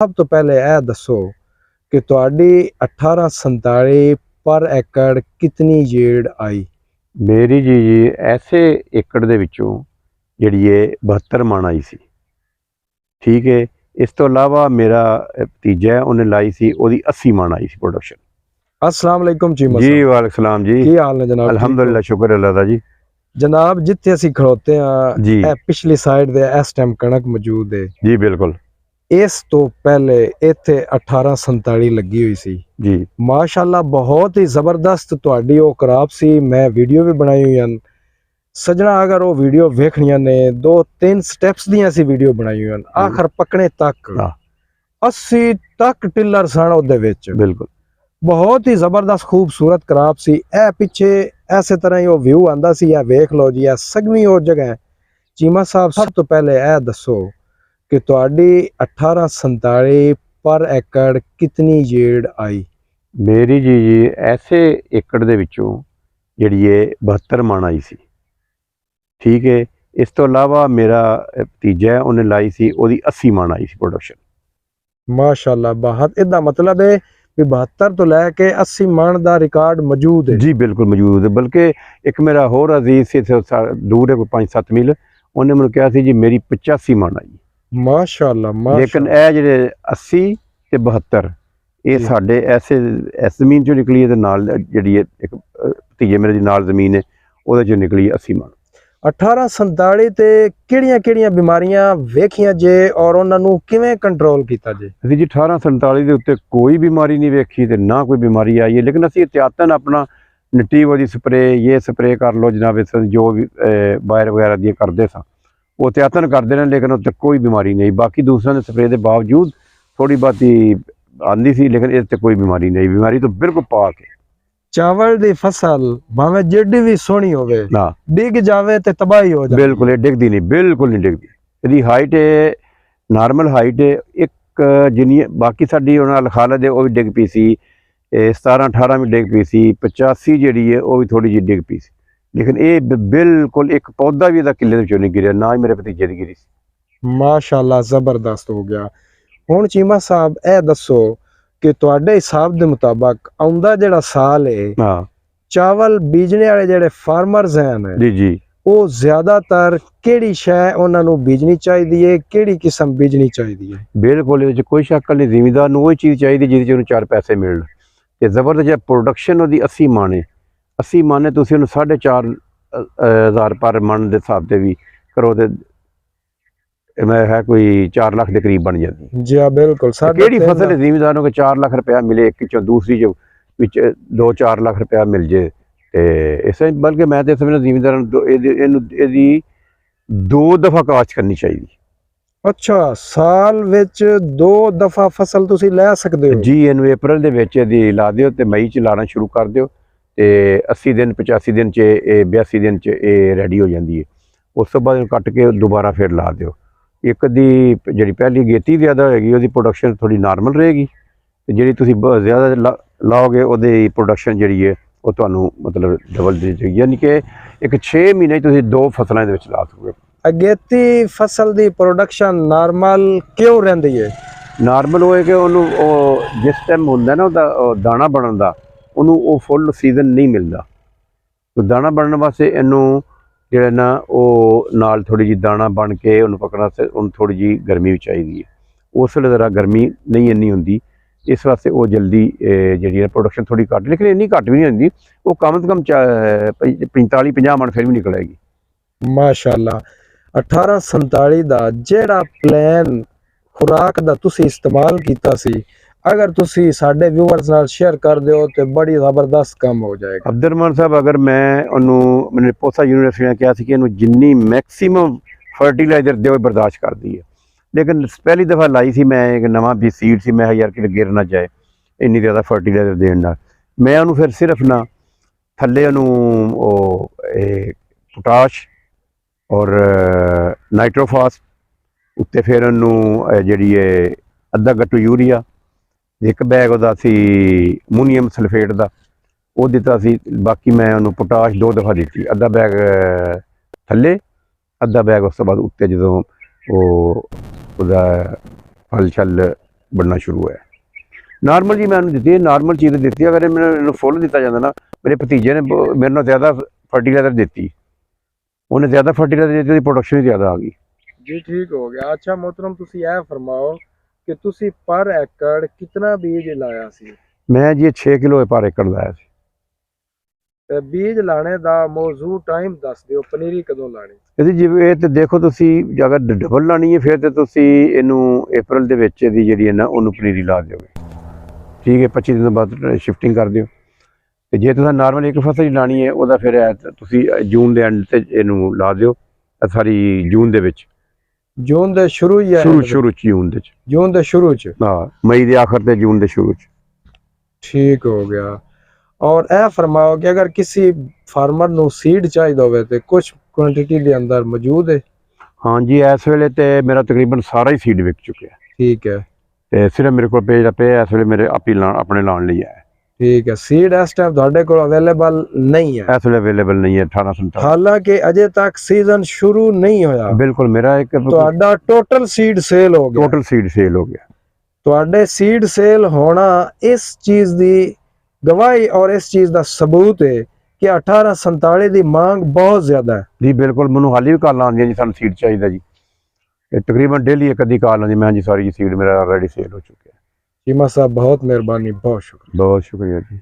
ਸਭ ਤੋਂ ਪਹਿਲੇ ਇਹ ਦੱਸੋ ਕਿ ਤੁਹਾਡੀ 1847 ਪਰ ਏਕੜ ਕਿਤਨੀ ਯੀਲਡ ਆਈ? ਮੇਰੀ ਜੀ ਐਸੇ ਏਕੜ ਦੇ ਵਿੱਚੋਂ ਜਿਹੜੀ ਇਹ 72 ਮਣ ਆਈ ਸੀ। ਠੀਕ ਹੈ। ਇਸ ਤੋਂ ਇਲਾਵਾ ਮੇਰਾ ਭਤੀਜਾ ਹੈ, ਉਹਨੇ ਲਾਈ ਸੀ, ਉਹਦੀ 80 ਮਣ ਆਈ ਸੀ ਪ੍ਰੋਡਕਸ਼ਨ। अस्सलाम वालेकुम चीमा जी साहब, वालेकुम सलाम जी। की हाल है जनाब? अल्हम्दुलिल्लाह, शुक्र अल्लाह दा जी। जनाब जिथे असी खड़ोते हैं जी पिछली साइड दे इस टाइम कणक मौजूद है। जी बिल्कुल इस तो पहले इत्थे 1847 लगी हुई सी। जी माशाल्लाह बहुत ही जबरदस्त तुहाडी वो क्रॉप सी। मैं वीडियो भी बनाई हुई हैं सजना, अगर वो वीडियो वेखनियां ने 2-3 स्टेप्स दी सी वीडियो बनाई हुई हैं आखिर पकने तक 80 तक टिलर सन ओदे विच। बिल्कुल बहुत ही जबरदस्त खूबसूरत क्रॉप सी। ए पिछे ऐसे तरह ही वो व्यू आंदा सी, या वेख लो जी, सगवी और जगह है। चीमा साहब सब तो पहले ए दसो कि तुहाडी 1847 पर एकड़ कितनी यील्ड आई? मेरी जी ऐसे ਏਕੜ ਦੇ ਵਿੱਚੋਂ ਜਿਹੜੀ ਇਹ 72 ਮਣ ਆਈ ਸੀ। ਠੀਕ ਹੈ। ਇਸ ਤੋਂ ਇਲਾਵਾ ਮੇਰਾ ਭਤੀਜਾ ਹੈ, ਉਹਨੇ ਲਾਈ ਸੀ, ਉਹਦੀ 80 ਮਣ ਆਈ ਸੀ ਪ੍ਰੋਡਕਸ਼ਨ। माशाल्लाह बहुत। इदा मतलब है भी 72 तो लैके 80 मण का रिकॉर्ड मौजूद है। जी बिल्कुल मौजूद है। बल्कि एक मेरा होर अजीज से दूर है कोई 5-7 मील, उन्हें मैंने कहा जी मेरी 85 मण आई। माशाल्लाह लेकिन यह जो 80 ते 72 ये साढ़े ऐसे इस जमीन चो निकली है, नाल जी एक भतीजे मेरे दी नाल जमीन है वो चो निकली 80 मण। 1847 ਤੇ ਕਿਹੜੀਆਂ ਬਿਮਾਰੀਆਂ ਵੇਖੀਆਂ ਜੇ ਔਰ ਉਹਨਾਂ ਨੂੰ ਕਿਵੇਂ ਕੰਟਰੋਲ ਕੀਤਾ ਜੇ? ਅਸੀਂ ਜੀ 1847 ਦੇ ਉੱਤੇ ਕੋਈ ਬਿਮਾਰੀ ਨਹੀਂ ਵੇਖੀ ਤੇ ਨਾ ਕੋਈ ਬਿਮਾਰੀ ਆਈ ਹੈ, ਲੇਕਿਨ ਅਸੀਂ ਇhtiyatan ਆਪਣਾ ਨਟੀਵੋ ਦੀ ਸਪਰੇ ਇਹ ਸਪਰੇ ਕਰ ਲਓ ਜਨਾਬ, ਜੋ ਵੀ ਵਾਇਰ ਵਗੈਰਾ ਦੀ ਕਰਦੇ ਸਾਂ ਉਹ ਇhtiyatan ਕਰਦੇ ਨੇ, ਲੇਕਿਨ ਉੱਤੇ ਕੋਈ ਬਿਮਾਰੀ ਨਹੀਂ। ਬਾਕੀ ਦੂਸਰਿਆਂ ਦੇ ਸਪਰੇ ਦੇ ਬਾਵਜੂਦ ਥੋੜੀ ਬਾਤੀ ਆਂਦੀ ਸੀ, ਲੇਕਿਨ ਇਸ ਤੇ ਕੋਈ ਬਿਮਾਰੀ ਨਹੀਂ। ਬਿਮਾਰੀ ਤੋਂ ਬਿਲਕੁਲ ਪਾਕ ਹੈ। चावल दी फसल भावे जिड्डी भी सोहनी होवे ना डिग जावे ते तबाही हो जाए। बिल्कुल डिगदी नहीं, बिल्कुल नहीं डिगदी। ਇਹਦੀ ਹਾਈਟ ਹੈ ਨਾਰਮਲ ਹਾਈਟ ਹੈ ਇੱਕ ਜਿੰਨੀ ਬਾਕੀ ਸਾਡੀ ਉਹਨਾਂ ਨਾਲ ਖਾਲਦ ਹੈ ਉਹ ਵੀ ਡਿੱਗ ਪਈ ਸੀ, 17-18 ਵੀ ਡਿੱਗ ਪਈ ਸੀ, 85 ਜਿਹੜੀ ਹੈ ਉਹ ਵੀ ਥੋੜੀ ਜਿਹੀ ਡਿੱਗ ਪਈ ਸੀ, ਲੇਕਿਨ ਇਹ ਬਿਲਕੁਲ ਇੱਕ ਪੌਦਾ ਵੀ ਇਹਦਾ ਕਿੱਲੇ ਦੇ ਵਿੱਚੋਂ ਨਹੀਂ ਗਿਰਿਆ, ਨਾ ਹੀ ਮੇਰੇ ਭਤੀਜੇ ਦੀ ਗਿਰੀ ਸੀ। ਮਾਸ਼ਾਅੱਲਾ ਜ਼ਬਰਦਸਤ ਹੋ ਗਿਆ। ਹੁਣ ਚੀਮਾ ਸਾਹਿਬ ਇਹ ਦੱਸੋ कि तुहाडे हिसाब दे मुताबिक आउंदा जेड़ा साल है हाँ चावल बीजने वाले जेड़े फार्मर्स हैं जी जी वो ज्यादातर केड़ी शय उन्हां नूं बीजनी चाहिदी है, केड़ी किस्म बीजनी चाहिदी है? बिल्कुल ये कोई शक नहीं, जिमीदार नूं वही चीज़ चाहिए जिहदे च उहनूं 4 पैसे मिलन ते जबरदस्त जिहड़ा प्रोडक्शन उहदी 80 मण है। 80 मण है तुसीं उहनूं 4,500 पर मण दे हिसाब ते भी करो ते मैं है कोई 4 लाख के करीब बन जाती। जी हाँ बिल्कुल। केड़ी फसल है जिमीदारों को 4 लाख रुपया मिले एक चो, दूसरी जो 2-4 लाख रुपया मिल जाए तो इस, बल्कि मैं तो समझना जिमीदार 2 दफ़ा काश्त करनी चाहिए। अच्छा साल विच 2 दफा फसल तुसी ले सकते हो? जी इनू अप्रैल दे विच ला दिओ ते मई च लाना शुरू कर दिओ ते 80 दिन 85 दिन च 82 दिन च रेडी हो जाती है। उस तो बाद कट के दोबारा फिर ला दिओ। एक दी जी पहली गेती ज़्यादा होगी वो प्रोडक्शन थोड़ी नॉर्मल रहेगी, तो जी तुम ज़्यादा लाओगे वो प्रोडक्शन जी है वो तो मतलब डबल दी जाएगी, यानी कि एक 6 महीने तुम 2 फसलों के ला सकोगे। अगेती फसल की प्रोडक्शन नॉर्मल क्यों रही है? नॉर्मल वो है कि उन्होंने जिस टाइम होंगे ना दाना बनने का उन्होंने फुल सीजन नहीं मिलता, तो दाना बनने वास्ते इनू ਜਿਹੜਾ ਨਾ ਉਹ ਨਾਲ ਥੋੜੀ ਜਿਹੀ ਦਾਣਾ ਬਣ ਕੇ ਉਹਨੂੰ ਪਕੜਨ ਵਾਸਤੇ ਉਹਨੂੰ ਥੋੜੀ ਜਿਹੀ ਗਰਮੀ ਵੀ ਚਾਹੀਦੀ ਹੈ। ਉਸ ਵੇਲੇ ਜ਼ਰਾ ਗਰਮੀ ਨਹੀਂ ਇੰਨੀ ਹੁੰਦੀ, ਇਸ ਵਾਸਤੇ ਉਹ ਜਲਦੀ ਜਿਹੜੀ ਹੈ ਪ੍ਰੋਡਕਸ਼ਨ ਥੋੜੀ ਘੱਟ, ਲੇਕਿਨ ਇੰਨੀ ਘੱਟ ਵੀ ਨਹੀਂ ਹੁੰਦੀ, ਉਹ ਕਮ ਤੋਂ ਕਮ 45-50 ਮਣ ਫਿਰ ਵੀ ਨਿਕਲੇਗੀ। ਮਾਸ਼ਾਅੱਲਾ। 1847 ਦਾ ਜਿਹੜਾ ਪਲਾਨ ਖੁਰਾਕ ਦਾ ਤੁਸੀਂ ਇਸਤੇਮਾਲ ਕੀਤਾ ਸੀ, अगर तुसी साडे व्यूअर्स नाल शेयर कर दिओ तो बड़ी जबरदस्त काम हो जाएगा। अब्दुलरहमान साहब अगर मैंने पोसा यूनिवर्सिटी ने कहा कि इन्हूं जिन्नी मैक्सीमम फर्टिलाइजर दो बर्दाश्त कर दी है, लेकिन पहली दफ़ा लाई सी मैं एक नवा भी सीड सी, मैं यार कि गिर ना जाए इन्नी ज़्यादा फर्टिलाइजर देने नाल, मैं उन्होंने फिर सिर्फ ना थल्ले पोटाश और नाइट्रोफास उत्ते फिर उन्होंने जी अद्धा गट्टू यूरिया, एक बैग वो अमोनीयम सल्फेट का वो दिता सी, बाकी मैं उन्होंने पोटाश 2 दफ़ा दी, अद्धा बैग थल्ले अद्धा बैग उस तो बाद उत्ते जो फल छल ਬਣਨਾ ਸ਼ੁਰੂ ਹੋਇਆ। ਨਾਰਮਲ ਜੀ ਮੈਂ ਉਹਨੂੰ ਦਿੱਤੀ, ਨਾਰਮਲ ਚੀਜ਼ ਦਿੱਤੀ। ਅਗਰ ਇਹਨੂੰ ਫੁੱਲ ਦਿੱਤਾ ਜਾਂਦਾ ਨਾ, ਮੇਰੇ ਭਤੀਜੇ ਨੇ ਮੇਰੇ ਨਾਲ ਜ਼ਿਆਦਾ ਫਰਟੀਲਾਈਜ਼ਰ ਦਿੱਤੀ, ਉਹਨੇ ਜ਼ਿਆਦਾ ਫਰਟੀਲਾਈਜ਼ਰ ਦਿੱਤੀ, ਉਹਦੀ ਪ੍ਰੋਡਕਸ਼ਨ ਵੀ ਜ਼ਿਆਦਾ ਆ ਗਈ। जी ठीक हो गया। अच्छा मोहतरम तुसी यह फरमाओ कि तुसी पर एकड़ कितना बीज लाया सी? ਮੈਂ ਜੀ 6 ਕਿਲੋ ਪਰ ਏਕੜ ਲਾਇਆ ਸੀ। ते बीज लाने दा मौजू टाइम दस दियो, पनीरी कदों लानी? ਇਹਦੀ ਜਿਵੇਂ ਇਹ ਤੇ ਦੇਖੋ ਤੁਸੀਂ, ਅਗਰ ਡਬਲ ਲਾਣੀ ਹੈ ਫਿਰ ਤੇ ਤੁਸੀਂ ਇਹਨੂੰ ਅਪ੍ਰੈਲ ਦੇ ਵਿੱਚ ਇਹਦੀ ਜਿਹੜੀ ਹੈ ਨਾ ਉਹਨੂੰ ਪਨੀਰੀ ਲਾ ਦਿਓਗੇ, ਠੀਕ ਹੈ। 25 ਦਿਨ ਬਾਅਦ ਸ਼ਿਫਟਿੰਗ ਕਰ ਦਿਓ। ਤੇ ਜੇ ਤੁਸੀਂ ਨਾਰਮਲ ਇੱਕ ਫਸਲ ਹੀ ਲਾਣੀ ਹੈ, ਉਹਦਾ ਫਿਰ ਤੁਸੀਂ ਜੂਨ ਦੇ ਐਂਡ ਤੇ ਇਹਨੂੰ ਲਾ ਦਿਓ, ਸਾਰੀ ਜੂਨ ਦੇ ਵਿੱਚ, जून दे शुरू या ਸ਼ੁਰੂ ਚ ਜੂਨ ਦੇ ਚ, जून दे शुरू च? ਹਾਂ, ਮਈ ਦੇ ਆਖਰ ਤੇ ਜੂਨ ਦੇ ਸ਼ੁਰੂ ਚ। ठीक हो गया। और यह फरमाओ कि अगर किसी फार्मर नु सीड चाहिए होवे ते कुछ क्वांटिटी दे अंदर मौजूद है? हाँ जी, इस वेले ते मेरा तकरीबन सारा ही सीड विक चुका है। ठीक है। ते सिर्फ मेरे को पे पे इस वेले मेरे अपने लाने लिए है। ठीक है। सीड इस टाइम ਤੁਹਾਡੇ ਕੋਲ अवेलेबल नहीं है? इस वेले अवेलेबल नहीं है 1847। हालांकि अजे तक सीजन शुरू नहीं होया। बिल्कुल, मेरा एक ਤੁਹਾਡਾ टोटल सीड सेल हो गया? टोटल सीड सेल हो गया। ਤੁਹਾਡੇ सीड सेल होना इस चीज दी गवाही और इस चीज ਦਾ सबूत है कि 1847 ਦੀ मांग बहुत ज्यादा है। जी बिल्कुल, मैनू हाली भी कॉल आती है जी, सानू सीड चाहिए जी। तकरीबन डेली एक अद्धी कॉल आती, मैं जी सारी सीड मेरा ऑलरेडी सेल हो चुकी है। चीमा साहब बहुत मेहरबानी, बहुत शुक्रिया। बहुत शुक्रिया जी।